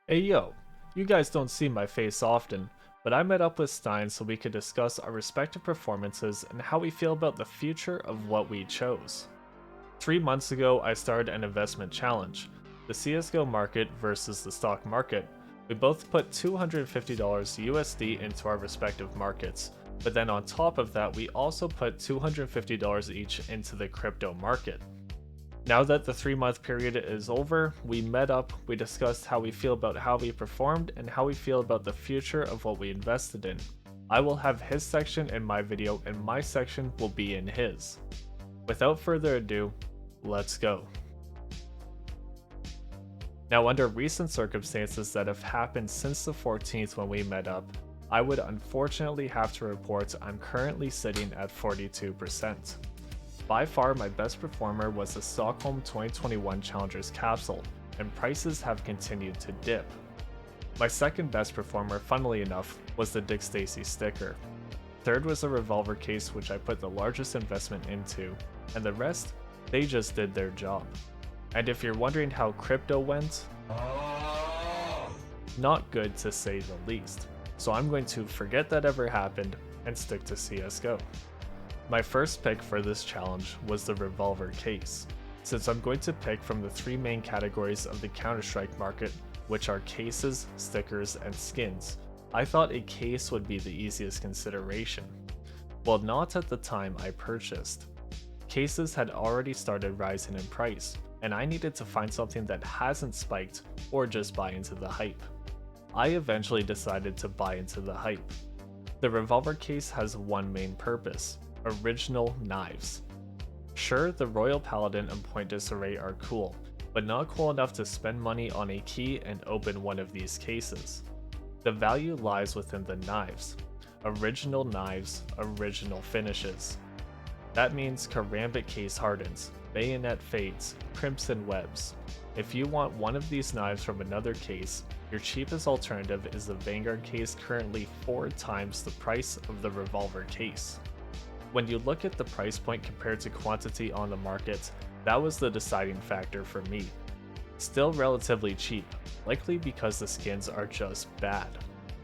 Hey yo, you guys don't see my face often, but I met up with Stein so we could discuss our respective performances and how we feel about the future of what we chose. 3 months ago, I started an investment challenge, the CSGO market versus the stock market. We both put $250 USD into our respective markets, but then on top of that, we also put $250 each into the crypto market. Now that the 3 month period is over, we met up, we discussed how we feel about how we performed and how we feel about the future of what we invested in. I will have his section in my video and my section will be in his. Without further ado, let's go. Now, under recent circumstances that have happened since the 14th when we met up, I would unfortunately have to report I'm currently sitting at 42%. By far, my best performer was the Stockholm 2021 Challengers capsule, and prices have continued to dip. My second best performer, funnily enough, was the Dick Stacy sticker. Third was the revolver case, which I put the largest investment into, and the rest, they just did their job. And if you're wondering how crypto went, not good to say the least. So I'm going to forget that ever happened and stick to CSGO. My first pick for this challenge was the revolver case, since I'm going to pick from the three main categories of the Counter-Strike market, which are cases, stickers, and skins. I thought a case would be the easiest consideration. Well, not at the time I purchased. Cases had already started rising in price, and I needed to find something that hasn't spiked or just buy into the hype. I eventually decided to buy into the hype. The revolver case has one main purpose: original knives. Sure, the Royal Paladin and Point Disarray are cool, but not cool enough to spend money on a key and open one of these cases. The value lies within the knives. Original knives, original finishes. That means Karambit case hardens, bayonet fades, crimson webs. If you want one of these knives from another case, your cheapest alternative is the Vanguard case, currently 4 times the price of the revolver case. When you look at the price point compared to quantity on the market, that was the deciding factor for me. Still relatively cheap, likely because the skins are just bad,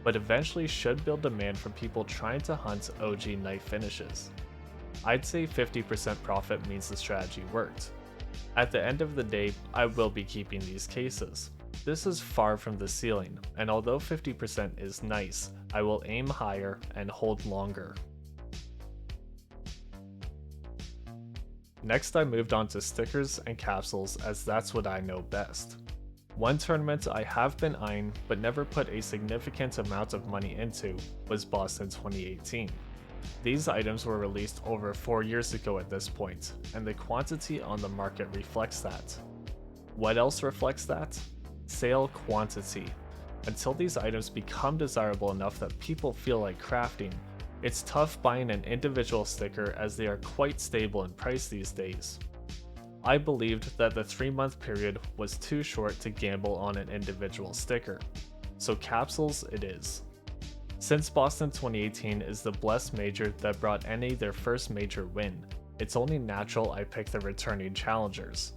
but eventually should build demand from people trying to hunt OG knife finishes. I'd say 50% profit means the strategy worked. At the end of the day, I will be keeping these cases. This is far from the ceiling, and although 50% is nice, I will aim higher and hold longer. Next, I moved on to stickers and capsules, as that's what I know best. One tournament I have been eyeing but never put a significant amount of money into was Boston 2018. These items were released over 4 years ago at this point, and the quantity on the market reflects that. What else reflects that? Sale quantity. Until these items become desirable enough that people feel like crafting, it's tough buying an individual sticker as they are quite stable in price these days. I believed that the 3-month period was too short to gamble on an individual sticker, so capsules it is. Since Boston 2018 is the blessed major that brought NA their first major win, it's only natural I pick the returning challengers.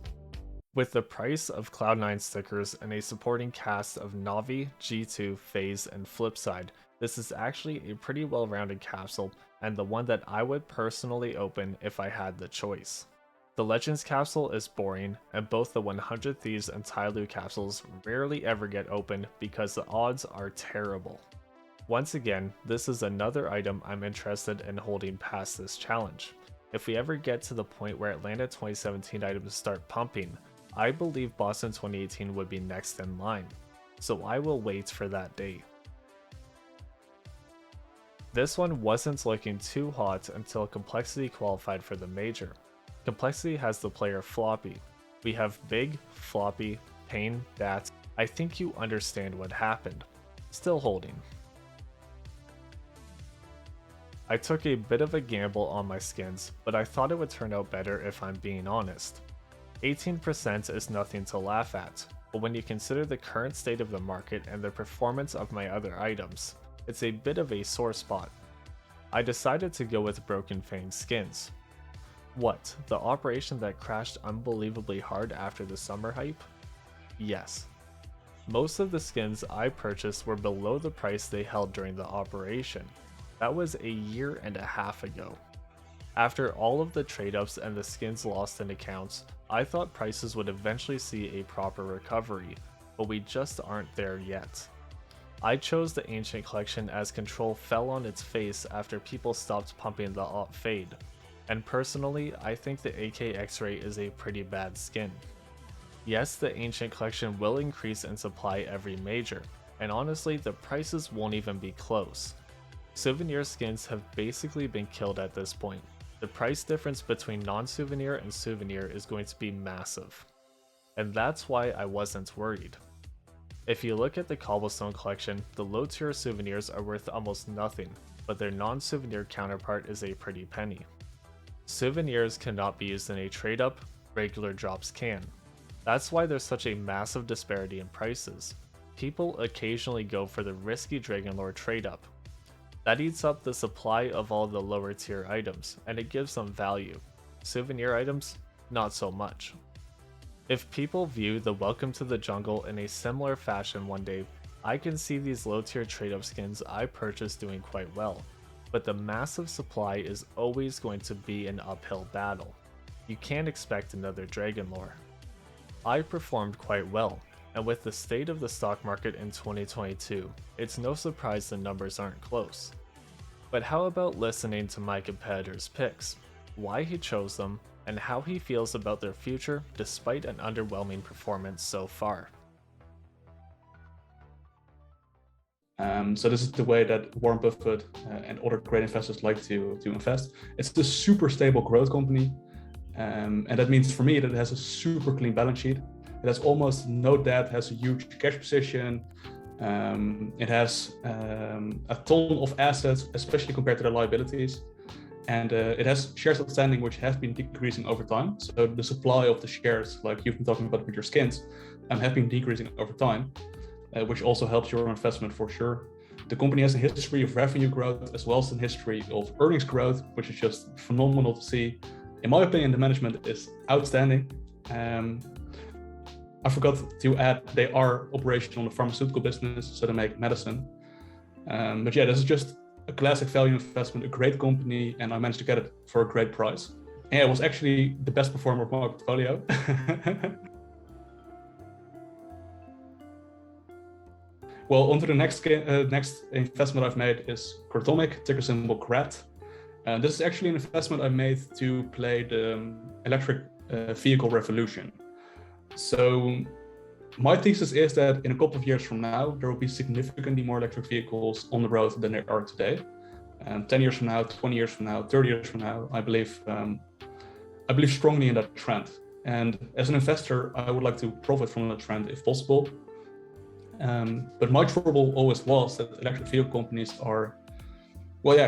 With the price of Cloud9 stickers and a supporting cast of Navi, G2, FaZe, and Flipside, this is actually a pretty well-rounded capsule, and the one that I would personally open if I had the choice. The Legends capsule is boring, and both the 100 Thieves and Tyloo capsules rarely ever get opened because the odds are terrible. Once again, this is another item I'm interested in holding past this challenge. If we ever get to the point where Atlanta 2017 items start pumping, I believe Boston 2018 would be next in line, so I will wait for that day. This one wasn't looking too hot until Complexity qualified for the major. Complexity has the player Floppy. We have Big, Floppy, Pain, Bats. I think you understand what happened. Still holding. I took a bit of a gamble on my skins, but I thought it would turn out better if I'm being honest. 18% is nothing to laugh at, but when you consider the current state of the market and the performance of my other items, it's a bit of a sore spot. I decided to go with Broken Fang skins. What, the operation that crashed unbelievably hard after the summer hype? Yes. Most of the skins I purchased were below the price they held during the operation. That was a year and a half ago. After all of the trade-ups and the skins lost in accounts, I thought prices would eventually see a proper recovery, but we just aren't there yet. I chose the Ancient Collection as Control fell on its face after people stopped pumping the Op Fade, and personally, I think the AK X-Ray is a pretty bad skin. Yes, the Ancient Collection will increase in supply every major, and honestly, the prices won't even be close. Souvenir skins have basically been killed at this point. The price difference between non-souvenir and souvenir is going to be massive. And that's why I wasn't worried. If you look at the Cobblestone collection, the low tier souvenirs are worth almost nothing, but their non-souvenir counterpart is a pretty penny. Souvenirs cannot be used in a trade up, regular drops can. That's why there's such a massive disparity in prices. People occasionally go for the risky Dragonlord trade up. That eats up the supply of all the lower tier items, and it gives them value. Souvenir items, not so much. If people view the Welcome to the Jungle in a similar fashion one day, I can see these low tier trade up skins I purchased doing quite well, but the massive supply is always going to be an uphill battle. You can't expect another Dragonlore. I performed quite well, and with the state of the stock market in 2022, it's no surprise the numbers aren't close. But how about listening to my competitor's picks, why he chose them, and how he feels about their future despite an underwhelming performance so far? So this is the way that Warren Buffett and other great investors like to invest. It's a super stable growth company, and that means for me that it has a super clean balance sheet. It has almost no debt, has a huge cash position. It has a ton of assets, especially compared to the liabilities. And it has shares outstanding, which have been decreasing over time. So the supply of the shares, like you've been talking about with your skins, have been decreasing over time, which also helps your investment for sure. The company has a history of revenue growth as well as a history of earnings growth, which is just phenomenal to see. In my opinion, the management is outstanding. I forgot to add, they are operational in the pharmaceutical business, so they make medicine. But yeah, this is just a classic value investment, a great company, and I managed to get it for a great price. And it was actually the best performer of my portfolio. Well, on to the next investment I've made is Cratomic, ticker symbol CRAT. This is actually an investment I made to play the electric vehicle revolution. So my thesis is that in a couple of years from now, there will be significantly more electric vehicles on the road than there are today. 10 years from now, 20 years from now, 30 years from now, I believe strongly in that trend. And as an investor, I would like to profit from that trend if possible. But my trouble always was that electric vehicle companies are,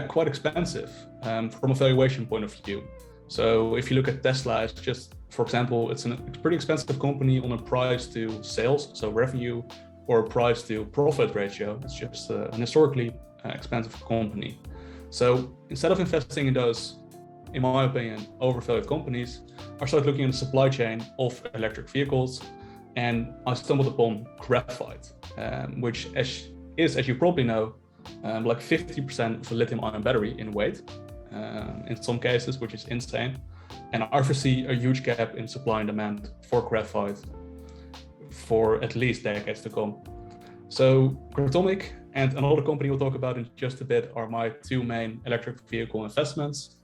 quite expensive from a valuation point of view. So if you look at Tesla, it's just, for example, it's a pretty expensive company on a price to sales, so revenue, or a price to profit ratio. It's just an historically expensive company. So instead of investing in those, in my opinion, overvalued companies, I started looking at the supply chain of electric vehicles, and I stumbled upon graphite, which is, as you probably know, like 50% of a lithium-ion battery in weight, in some cases, which is insane. And I foresee a huge gap in supply and demand for graphite for at least decades to come. So Cratomic and another company we'll talk about in just a bit are my two main electric vehicle investments.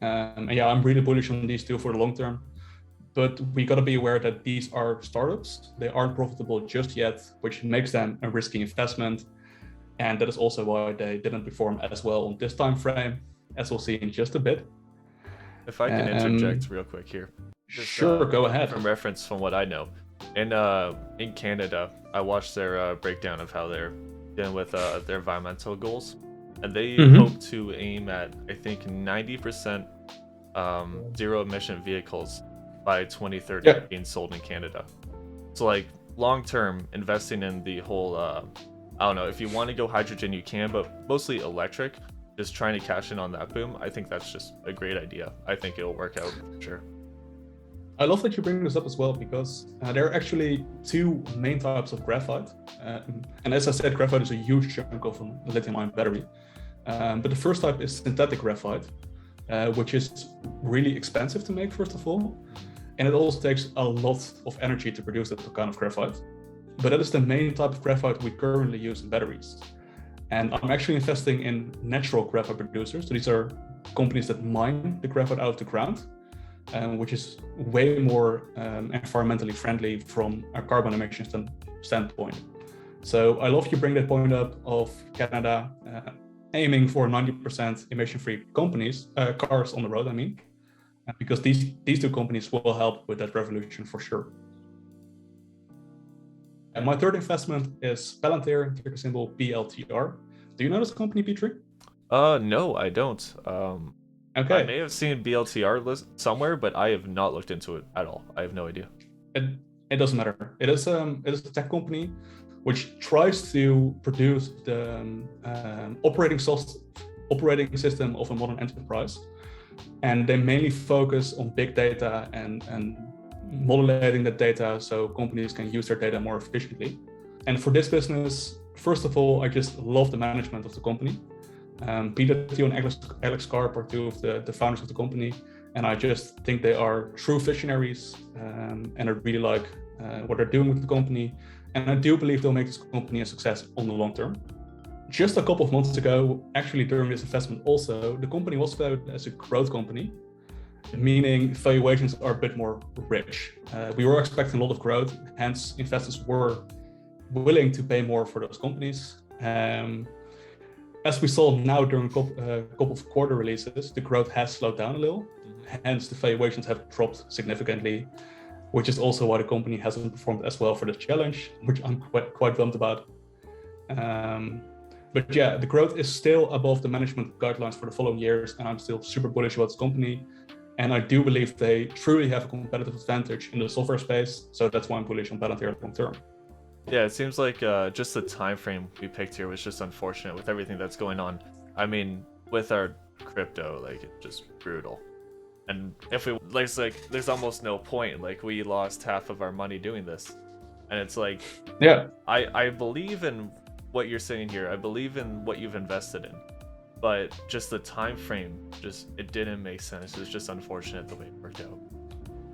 And yeah, I'm really bullish on these two for the long term. But we got to be aware that these are startups. They aren't profitable just yet, which makes them a risky investment. And that is also why they didn't perform as well on this time frame, as we'll see in just a bit. If I can interject real quick here. Just, sure, go ahead. From reference from what I know. In Canada, I watched their breakdown of how they're dealing with their environmental goals. And they hope to aim at, I think, 90% zero emission vehicles by 2030 being sold in Canada. So like long term, investing in the whole, I don't know, if you want to go hydrogen you can, but mostly electric, just trying to cash in on that boom, I think that's just a great idea. I think it'll work out for sure. I love that you bring this up as well, because there are actually two main types of graphite. And as I said, graphite is a huge chunk of a lithium-ion battery. But the first type is synthetic graphite, which is really expensive to make, first of all. And it also takes a lot of energy to produce that kind of graphite. But that is the main type of graphite we currently use in batteries. And I'm actually investing in natural graphite producers. So these are companies that mine the graphite out of the ground, which is way more environmentally friendly from a carbon emission standpoint. So I love you bring that point up of Canada aiming for 90% emission-free cars on the road, because these two companies will help with that revolution for sure. And my third investment is Palantir, ticker symbol PLTR. Do you know this company, ptree? No, I don't. Okay. I may have seen BLTR list somewhere, but I have not looked into it at all. I have no idea. It doesn't matter. It is a tech company which tries to produce the operating system of a modern enterprise, and they mainly focus on big data and modeling that data so companies can use their data more efficiently. And for this business, first of all, I just love the management of the company. Peter Thiel and Alex Karp are two of the founders of the company, and I just think they are true visionaries, and I really like what they're doing with the company, and I do believe they'll make this company a success on the long term. Just a couple of months ago, actually during this investment also, the company was valued as a growth company, meaning valuations are a bit more rich. We were expecting a lot of growth, hence investors were willing to pay more for those companies. As we saw now during a couple of quarter releases, the growth has slowed down a little, hence the valuations have dropped significantly, which is also why the company hasn't performed as well for the challenge, which I'm quite bummed about. But yeah, the growth is still above the management guidelines for the following years, and I'm still super bullish about this company. And I do believe they truly have a competitive advantage in the software space, so that's why I'm bullish on Palantir long term. Yeah, it seems like just the time frame we picked here was just unfortunate with everything that's going on. I mean, with our crypto, like, it's just brutal. And if we there's almost no point. Like, we lost half of our money doing this, and it's like, yeah, I believe in what you're saying here. I believe in what you've invested in, but just the time frame, it didn't make sense. It's just unfortunate the way it worked out.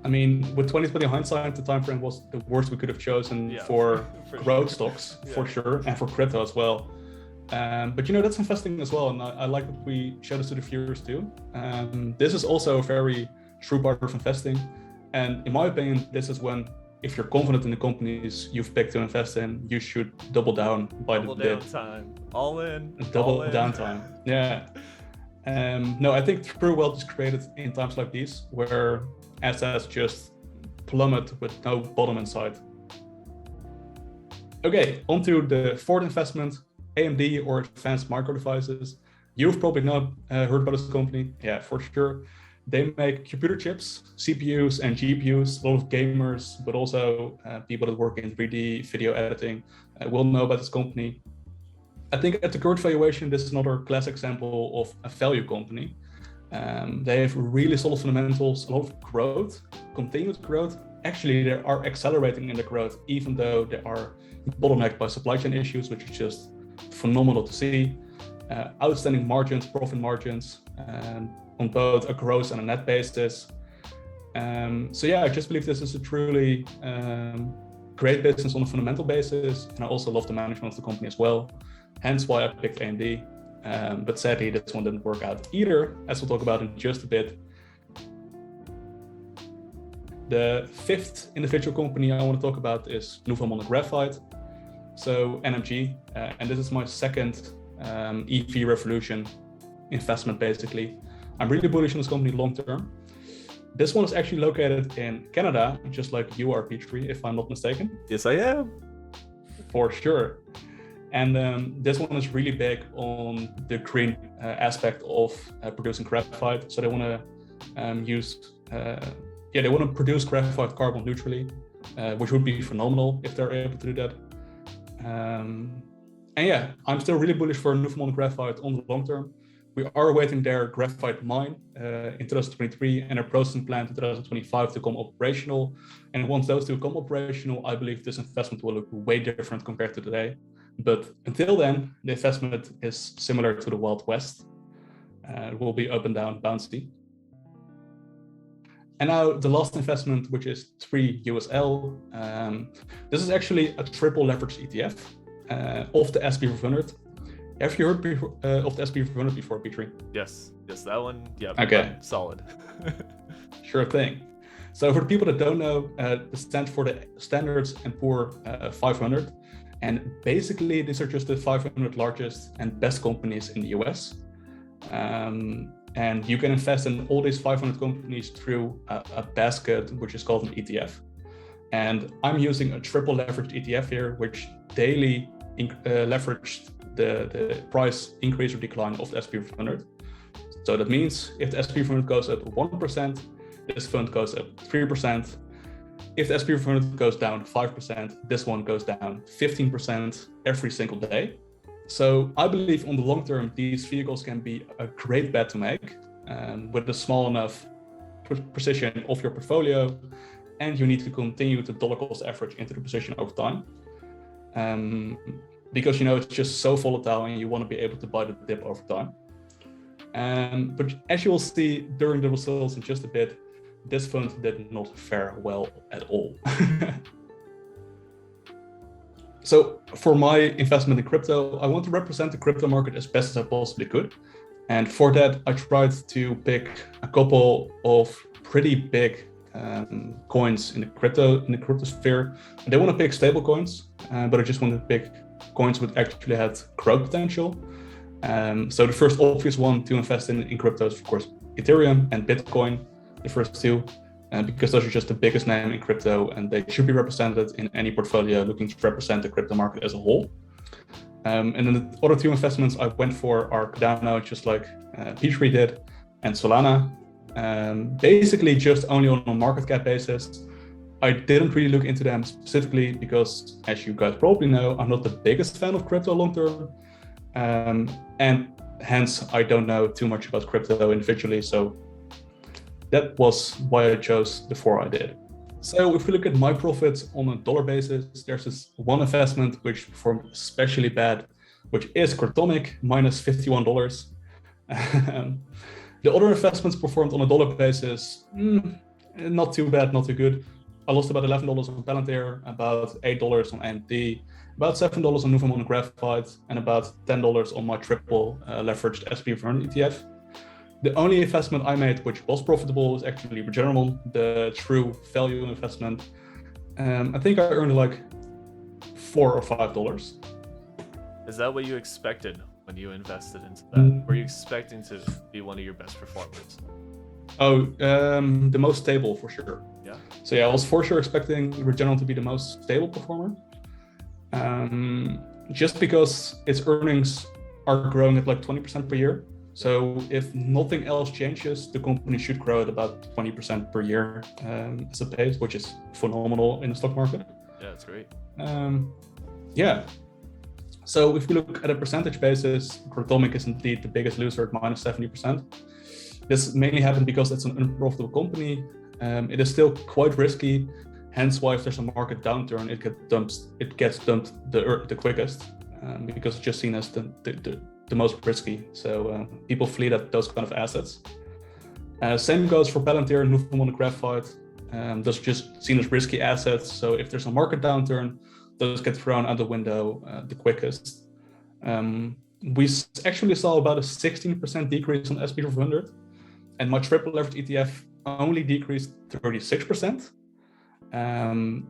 I mean, with 2020 hindsight, the time frame was the worst we could have chosen for growth stocks, for sure, and for crypto as well. But that's investing as well, and I like that we show this to the viewers too. This is also a very true part of investing, and in my opinion, this is when, if you're confident in the companies you've picked to invest in, you should double down by the bid. Time, all in. Double down time. Yeah. No, I think true wealth is created in times like these, where assets just plummet with no bottom in sight. Okay, on to the fourth investment, AMD, or Advanced Micro Devices. You've probably not heard about this company. Yeah, for sure. They make computer chips, CPUs and GPUs. A lot of gamers, but also people that work in 3D video editing will know about this company. I think at the current valuation, this is another classic example of a value company. They have really solid fundamentals, a lot of growth, continuous growth. Actually, they are accelerating in the growth, even though they are bottlenecked by supply chain issues, which is just phenomenal to see. Outstanding margins, profit margins, on both a gross and a net basis. So yeah, I just believe this is a truly great business on a fundamental basis, and I also love the management of the company as well. Hence why I picked AMD. But sadly, this one didn't work out either, as we'll talk about in just a bit. The fifth individual company I want to talk about is Nouveau Monde Graphite, so NMG, and this is my second EV revolution investment, basically. I'm really bullish on this company long term. This one is actually located in Canada, just like you are, ptree, if I'm not mistaken. Yes, I am. For sure. And this one is really big on the green aspect of producing graphite. So they want to produce graphite carbon neutrally, which would be phenomenal if they're able to do that. And yeah, I'm still really bullish for Nouveau Monde Graphite on the long term. We are awaiting their graphite mine in 2023 and a processing plant in 2025 to come operational. And once those two come operational, I believe this investment will look way different compared to today. But until then, the investment is similar to the Wild West. It will be up and down, bouncy. And now the last investment, which is ptree USL. This is actually a triple leveraged ETF of the SP500. Have you heard of the SP500 before, ptree? Yes, that one. Yeah. Okay. Solid. Sure thing. So for the people that don't know, it stands for the Standards and Poor 500, and basically these are just the 500 largest and best companies in the US. And you can invest in all these 500 companies through a basket, which is called an ETF. And I'm using a triple leveraged ETF here, which daily leveraged the price increase or decline of the SP500. So that means if the SP500 goes up 1%, this fund goes up 3%. If the SP500 goes down 5%, this one goes down 15% every single day. So I believe on the long term, these vehicles can be a great bet to make with a small enough position of your portfolio, and you need to continue to dollar cost average into the position over time. Because it's just so volatile and you want to be able to buy the dip over time. But as you will see during the results in just a bit, this fund did not fare well at all. So for my investment in crypto, I want to represent the crypto market as best as I possibly could. And for that, I tried to pick a couple of pretty big coins in the crypto sphere. I didn't want to pick stable coins, but I just wanted to pick coins which actually had growth potential. So the first obvious one to invest in crypto is, of course, Ethereum and Bitcoin, the first two, because those are just the biggest name in crypto and they should be represented in any portfolio looking to represent the crypto market as a whole. And then the other two investments I went for are Cardano, just like ptree did, and Solana, basically just only on a market cap basis. I didn't really look into them specifically because, as you guys probably know, I'm not the biggest fan of crypto long term. And hence, I don't know too much about crypto individually. So that was why I chose the four I did. So if we look at my profits on a dollar basis, there's this one investment which performed especially bad, which is Cartomic, minus $51. The other investments performed on a dollar basis, not too bad, not too good. I lost about $11 on Palantir, about $8 on AMD, about $7 on Novamon Graphite, and about $10 on my triple leveraged SP500 ETF. The only investment I made which was profitable was actually Regeneron, the true value investment. I think I earned like $4 or $5. Is that what you expected when you invested into that? Were you expecting to be one of your best performers? Oh, the most stable for sure. Yeah. So yeah, I was for sure expecting Regeneron to be the most stable performer. Just because its earnings are growing at like 20% per year. So if nothing else changes, the company should grow at about 20% per year as a pace, which is phenomenal in the stock market. Yeah, that's great. Yeah. So if we look at a percentage basis, Cartomic is indeed the biggest loser at minus 70%. This mainly happened because it's an unprofitable company. It is still quite risky. Hence why if there's a market downturn, it gets dumped the quickest because it's just seen as the most risky. So people flee those kind of assets. Same goes for Palantir and Novamon Graphite. Those are just seen as risky assets. So if there's a market downturn, those get thrown out the window the quickest. We actually saw about a 16% decrease on SP500, and my triple leverage ETF only decreased 36%.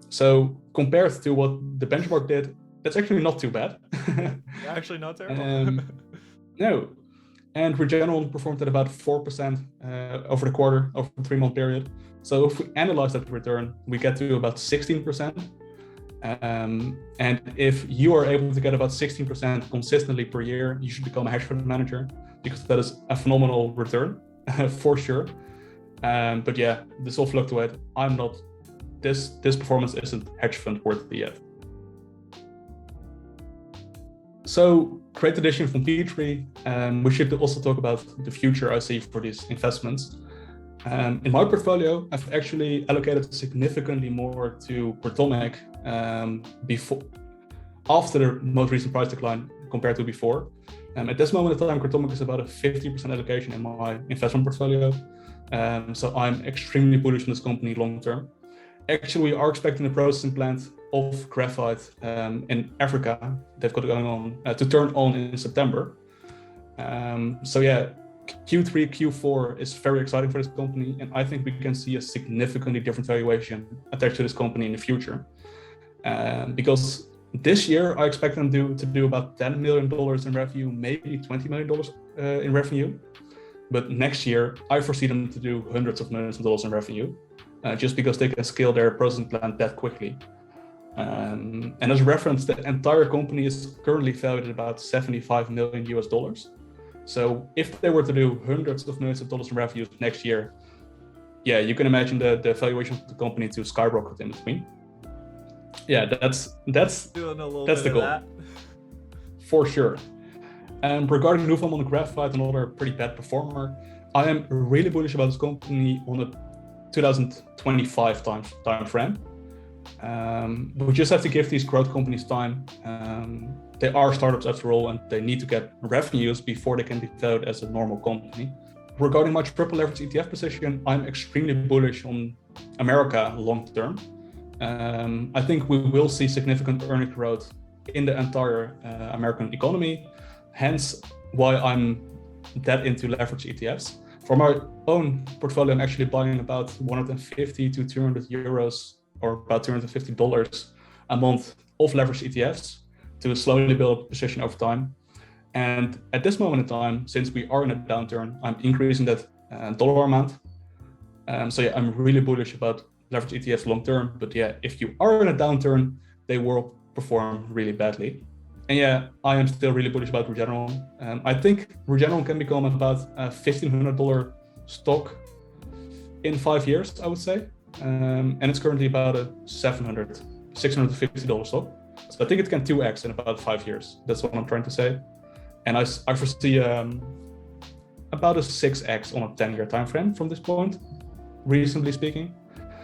So compared to what the benchmark did, that's actually not too bad. Actually not terrible. No. And Regeneron performed at about 4% over the quarter, over the 3-month period. So if we analyze that return, we get to about 16%. And if you are able to get about 16% consistently per year, you should become a hedge fund manager, because that is a phenomenal return for sure. But yeah, this will fluctuate. I'm not. This performance isn't hedge fund worthy yet. So great addition from ptree. We should also talk about the future I see for these investments. In my portfolio, I've actually allocated significantly more to Pratomic before, after the most recent price decline compared to before. At this moment in time, Pratomic is about a 50% allocation in my investment portfolio. So I'm extremely bullish on this company long term. Actually, we are expecting the processing plant of graphite in Africa they've got going on to turn on in September. So yeah, Q3, Q4 is very exciting for this company, and I think we can see a significantly different valuation attached to this company in the future. Because this year, I expect them to do about $10 million in revenue, maybe $20 million in revenue. But next year, I foresee them to do hundreds of millions of dollars in revenue, just because they can scale their processing plant that quickly. And as a reference, the entire company is currently valued at about $75 million US. So if they were to do hundreds of millions of dollars in revenue next year, yeah, you can imagine the valuation of the company to skyrocket in between. Yeah, that's Doing a little that's bit the of goal. that. For sure. And regarding Nuvam on the graphite, another pretty bad performer, I am really bullish about this company on a 2025 time frame. We just have to give these growth companies time. They are startups after all, and they need to get revenues before they can be valued as a normal company. Regarding my triple leverage ETF position, I'm extremely bullish on America long term. I think we will see significant earning growth in the entire American economy, hence why I'm that into leverage ETFs. For my own portfolio, I'm actually buying about 150 to 200 euros or about $250 a month of leverage ETFs to slowly build a position over time. And at this moment in time, since we are in a downturn, I'm increasing that dollar amount. So yeah, I'm really bullish about leverage ETFs long term. But yeah, if you are in a downturn, they will perform really badly. And yeah, I am still really bullish about Regeneron. I think Regeneron can become about a $1,500 stock in 5 years, I would say. And it's currently about a $650 stock. So I think it can 2x in about 5 years. That's what I'm trying to say. And I foresee about a 6x on a 10-year time frame from this point, reasonably speaking.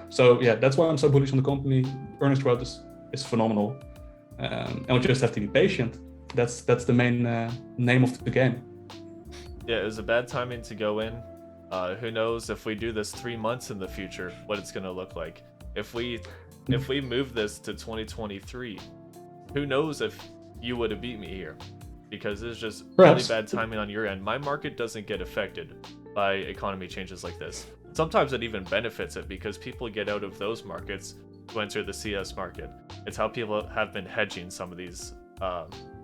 So yeah, that's why I'm so bullish on the company. Earnings growth is phenomenal. And we just have to be patient. That's the main name of the game. Yeah, it was a bad timing to go in. Who knows if we do this 3 months in the future, what it's gonna look like. If we move this to 2023, who knows if you would have beat me here, because it's just really bad timing on your end. My market doesn't get affected by economy changes like this. Sometimes it even benefits it because people get out of those markets to enter the CS market. It's how people have been hedging some of these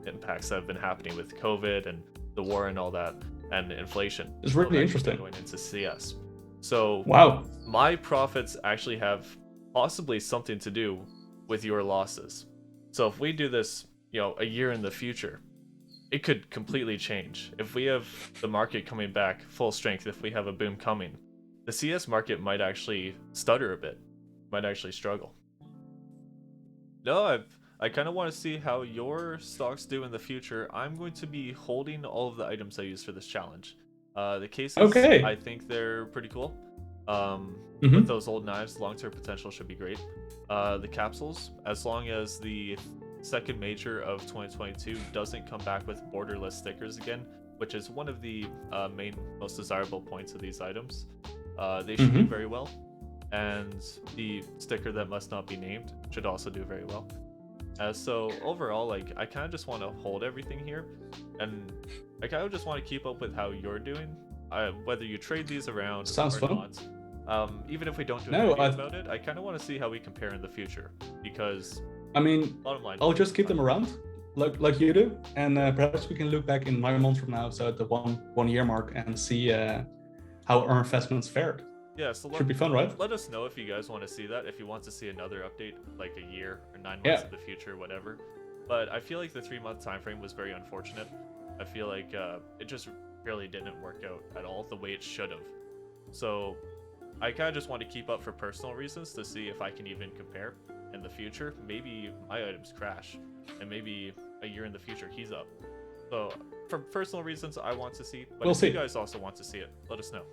impacts that have been happening with COVID and the war and all that, and inflation. It's really interesting. Going into CS. So wow, my profits actually have possibly something to do with your losses. So if we do this, a year in the future, it could completely change. If we have the market coming back full strength, if we have a boom coming, the CS market might actually stutter a bit, might actually struggle. No, I kind of want to see how your stocks do in the future. I'm going to be holding all of the items I use for this challenge. The cases, okay. I think they're pretty cool. Mm-hmm. With those old knives, long-term potential should be great. The capsules, as long as the second major of 2022 doesn't come back with borderless stickers again, which is one of the most desirable points of these items, they should do very well. And the sticker that must not be named should also do very well. So overall, I kind of just want to hold everything here, and I kind of just want to keep up with how you're doing, whether you trade these around Sounds or fun. not. Even if we don't do anything about it, I kind of want to see how we compare in the future, because bottom line, I'll just keep them around like you do, and perhaps we can look back in 9 months from now, so at the one year mark, and see how our investments fared. Yeah, so should be fun, right? Let us know if you guys want to see that, if you want to see another update like a year or 9 months in the future, whatever. But I feel like the 3-month time frame was very unfortunate. I feel like it just really didn't work out at all the way it should have. So I kind of just want to keep up for personal reasons to see if I can even compare in the future. Maybe my items crash, and maybe a year in the future, he's up. So for personal reasons, I want to see, but We'll if see. you guys also want to see it, let us know.